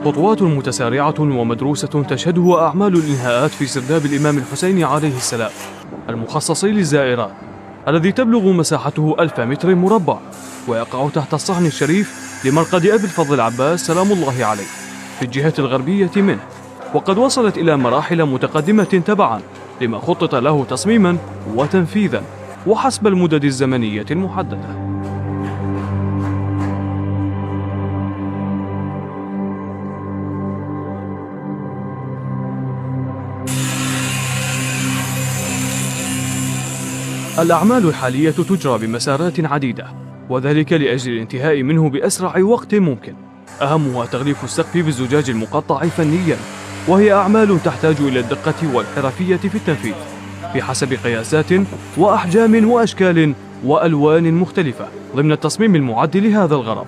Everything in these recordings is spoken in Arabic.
خطوات متسارعة ومدروسة تشهده أعمال الإنهاءات في سرداب الإمام الحسين عليه السلام المخصص للزائرات، الذي تبلغ مساحته 1000 متر مربع، ويقع تحت الصحن الشريف لمرقد أبي الفضل العباس سلام الله عليه في الجهة الغربية منه، وقد وصلت إلى مراحل متقدمة تبعا لما خطط له تصميما وتنفيذا وحسب المدد الزمنية المحددة. الأعمال الحالية تجرى بمسارات عديدة، وذلك لأجل الانتهاء منه بأسرع وقت ممكن، أهمها تغليف السقف بالزجاج المقطع فنيا، وهي أعمال تحتاج إلى الدقة والحرفية في التنفيذ بحسب قياسات وأحجام وأشكال وألوان مختلفة ضمن التصميم المعد لهذا الغرض.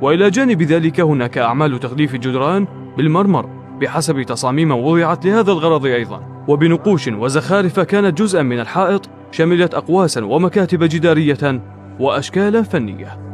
وإلى جانب ذلك هناك أعمال تغليف الجدران بالمرمر بحسب تصاميم وضعت لهذا الغرض أيضا، وبنقوش وزخارف كانت جزءا من الحائط، شملت أقواسا ومكاتب جدارية وأشكالا فنية.